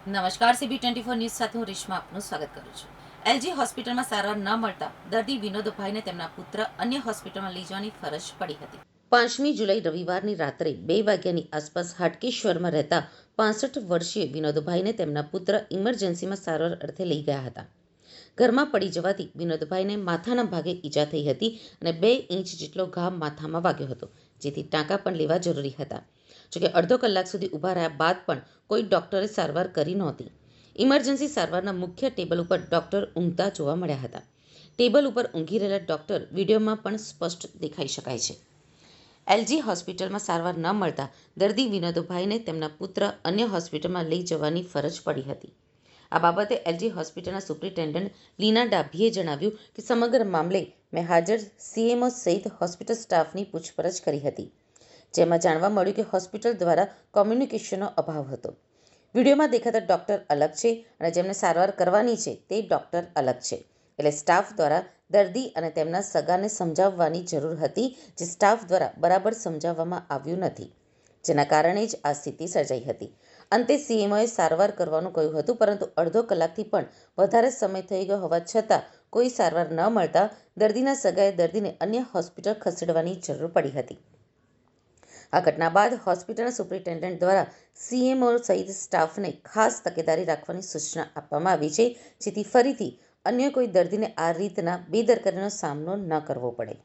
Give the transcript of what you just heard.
નમસ્કાર. CB24 news સાથે હું રેશમા આપનું સ્વાગત કરું છું. એલજી હોસ્પિટલમાં સારવાર ન મળતા દર્દી વિનોદભાઈને તેમના પુત્ર અન્ય હોસ્પિટલમાં લઈ જવાની ફરજ પડી હતી. 5મી જુલાઈ રવિવારની રાત્રે 2 વાગ્યાની આસપાસ હાટકેશ્વરમાં રહેતા 65 વર્ષીય વિનોદભાઈને તેમના પુત્ર ઇમરજન્સીમાં સારવાર અર્થે લઈ ગયા હતા. ઘરમાં પડી જવાથી વિનોદભાઈને માથાના ભાગે ઈજા થઈ હતી અને 2 ઇંચ જેટલો ઘા માથામાં વાગ્યો હતો, જેથી ટાંકા પણ લેવા જરૂરી હતા. જોકે અડધો કલાક સુધી ઊભા રહ્યા બાદ પણ કોઈ ડોક્ટરે સારવાર કરી નહોતી. ઇમરજન્સી સારવારના મુખ્ય ટેબલ ઉપર ડોક્ટર ઊંઘતા જોવા મળ્યા હતા. ટેબલ ઉપર ઊંઘી રહેલા ડોક્ટર વિડીયોમાં પણ સ્પષ્ટ દેખાઈ શકાય છે. એલજી હોસ્પિટલમાં સારવાર ન મળતા દર્દી વિનોદભાઈને તેમના પુત્ર અન્ય હોસ્પિટલમાં લઈ જવાની ફરજ પડી હતી. આ બાબતે એલજી હોસ્પિટલના સુપ્રિન્ટેન્ડન્ટ લીના ડાભીએ જણાવ્યું કે સમગ્ર મામલે મેં હાજર સીએમઓ સહિત હોસ્પિટલ સ્ટાફની પૂછપરછ કરી હતી, જેમાં જાણવા મળ્યું કે હોસ્પિટલ દ્વારા કોમ્યુનિકેશનનો અભાવ હતો. વિડીયોમાં દેખાતા ડોક્ટર અલગ છે અને જેમને સારવાર કરવાની છે તે ડોક્ટર અલગ છે, એટલે સ્ટાફ દ્વારા દર્દી અને તેમના સગાને સમજાવવાની જરૂર હતી, જે સ્ટાફ દ્વારા બરાબર સમજાવવામાં આવ્યું નથી, જેના કારણે જ આ સ્થિતિ સર્જાઈ હતી. અંતે સીએમઓએ સારવાર કરવાનું કહ્યું હતું, પરંતુ અડધો કલાકથી પણ વધારે સમય થઈ ગયો હોવા છતાં કોઈ સારવાર ન મળતા દર્દીના સગાએ દર્દીને અન્ય હોસ્પિટલ ખસેડવાની જરૂર પડી હતી. આ ઘટના બાદ હોસ્પિટલના સુપ્રિન્ટેન્ડન્ટ દ્વારા સીએમઓ સહિત સ્ટાફને ખાસ તકેદારી રાખવાની સૂચના આપવામાં આવી છે, જેથી ફરીથી અન્ય કોઈ દર્દીને આ રીતના બેદરકારીનો સામનો ન કરવો પડે.